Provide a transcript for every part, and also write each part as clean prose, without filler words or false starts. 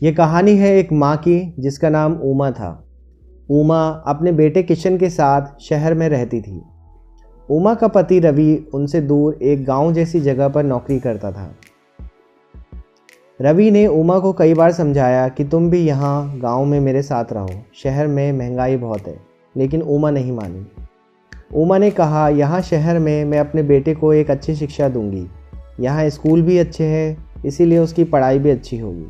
ये कहानी है एक माँ की जिसका नाम उमा था। उमा अपने बेटे किशन के साथ शहर में रहती थी। उमा का पति रवि उनसे दूर एक गांव जैसी जगह पर नौकरी करता था। रवि ने उमा को कई बार समझाया कि तुम भी यहाँ गांव में मेरे साथ रहो, शहर में महंगाई बहुत है, लेकिन उमा नहीं मानी। उमा ने कहा, यहाँ शहर में मैं अपने बेटे को एक अच्छी शिक्षा दूंगी, यहाँ स्कूल भी अच्छे हैं, इसीलिए उसकी पढ़ाई भी अच्छी होगी।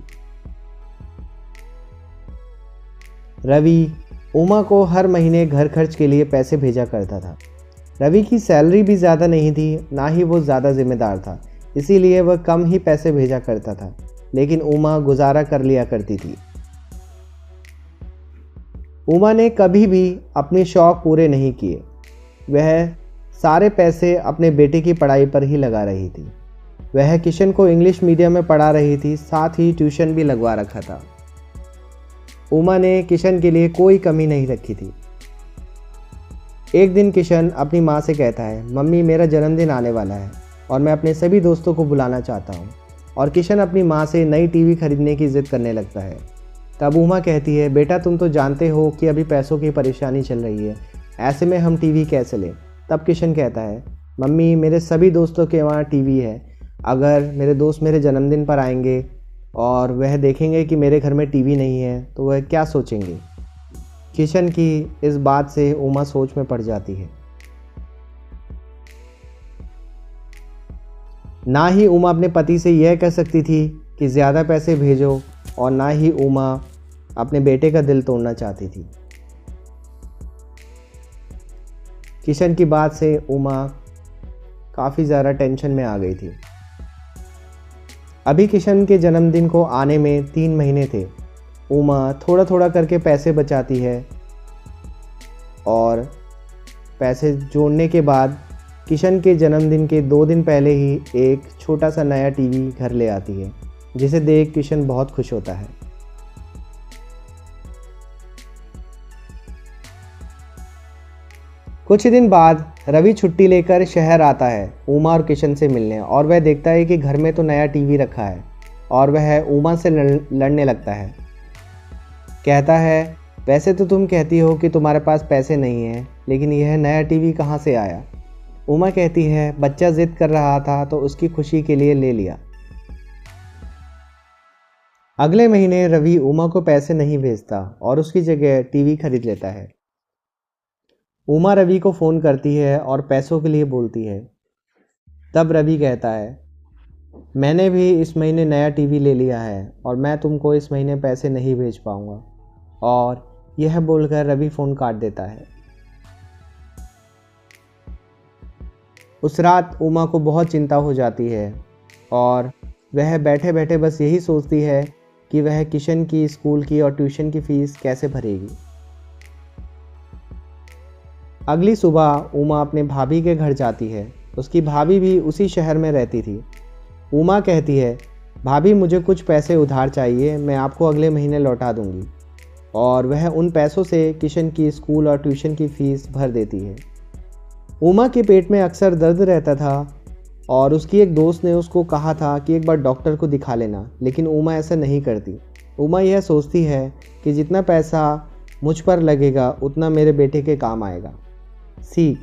रवि उमा को हर महीने घर खर्च के लिए पैसे भेजा करता था। रवि की सैलरी भी ज़्यादा नहीं थी, ना ही वो ज़्यादा जिम्मेदार था, इसीलिए वह कम ही पैसे भेजा करता था, लेकिन उमा गुजारा कर लिया करती थी। उमा ने कभी भी अपने शौक़ पूरे नहीं किए। वह सारे पैसे अपने बेटे की पढ़ाई पर ही लगा रही थी। वह किशन को इंग्लिश मीडियम में पढ़ा रही थी, साथ ही ट्यूशन भी लगवा रखा था। उमा ने किशन के लिए कोई कमी नहीं रखी थी। एक दिन किशन अपनी माँ से कहता है, मम्मी मेरा जन्मदिन आने वाला है और मैं अपने सभी दोस्तों को बुलाना चाहता हूँ। और किशन अपनी माँ से नई टीवी खरीदने की ज़िद करने लगता है। तब उमा कहती है, बेटा तुम तो जानते हो कि अभी पैसों की परेशानी चल रही है, ऐसे में हम टीवी कैसे लें। तब किशन कहता है, मम्मी मेरे सभी दोस्तों के वहाँ टीवी है, अगर मेरे दोस्त मेरे जन्मदिन पर आएंगे और वह देखेंगे कि मेरे घर में टीवी नहीं है तो वह क्या सोचेंगे। किशन की इस बात से उमा सोच में पड़ जाती है। ना ही उमा अपने पति से यह कह सकती थी कि ज़्यादा पैसे भेजो, और ना ही उमा अपने बेटे का दिल तोड़ना चाहती थी। किशन की बात से उमा काफ़ी ज़्यादा टेंशन में आ गई थी। अभी किशन के जन्मदिन को आने में 3 महीने थे। उमा थोड़ा थोड़ा करके पैसे बचाती है और पैसे जोड़ने के बाद किशन के जन्मदिन के 2 दिन पहले ही एक छोटा सा नया टीवी घर ले आती है, जिसे देख किशन बहुत खुश होता है। कुछ दिन बाद रवि छुट्टी लेकर शहर आता है उमा और किशन से मिलने, और वह देखता है कि घर में तो नया टीवी रखा है, और वह उमा से लड़ने लगता है। कहता है, वैसे तो तुम कहती हो कि तुम्हारे पास पैसे नहीं हैं, लेकिन यह नया टीवी कहाँ से आया। उमा कहती है, बच्चा जिद कर रहा था तो उसकी खुशी के लिए ले लिया। अगले महीने रवि उमा को पैसे नहीं भेजता और उसकी जगह टीवी खरीद लेता है। उमा रवि को फ़ोन करती है और पैसों के लिए बोलती है। तब रवि कहता है, मैंने भी इस महीने नया टीवी ले लिया है और मैं तुमको इस महीने पैसे नहीं भेज पाऊँगा। और यह बोलकर रवि फ़ोन काट देता है। उस रात उमा को बहुत चिंता हो जाती है और वह बैठे बैठे बस यही सोचती है कि वह किशन की स्कूल की और ट्यूशन की फ़ीस कैसे भरेगी। अगली सुबह उमा अपने भाभी के घर जाती है। उसकी भाभी भी उसी शहर में रहती थी। उमा कहती है, भाभी मुझे कुछ पैसे उधार चाहिए, मैं आपको अगले महीने लौटा दूंगी। और वह उन पैसों से किशन की स्कूल और ट्यूशन की फ़ीस भर देती है। उमा के पेट में अक्सर दर्द रहता था और उसकी एक दोस्त ने उसको कहा था कि एक बार डॉक्टर को दिखा लेना, लेकिन उमा ऐसा नहीं करती। उमा यह सोचती है कि जितना पैसा मुझ पर लगेगा उतना मेरे बेटे के काम आएगा। सीख,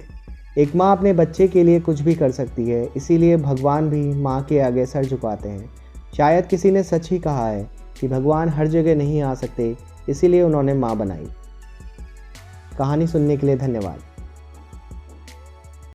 एक माँ अपने बच्चे के लिए कुछ भी कर सकती है, इसीलिए भगवान भी माँ के आगे सर झुकाते हैं। शायद किसी ने सच ही कहा है कि भगवान हर जगह नहीं आ सकते, इसीलिए उन्होंने माँ बनाई। कहानी सुनने के लिए धन्यवाद।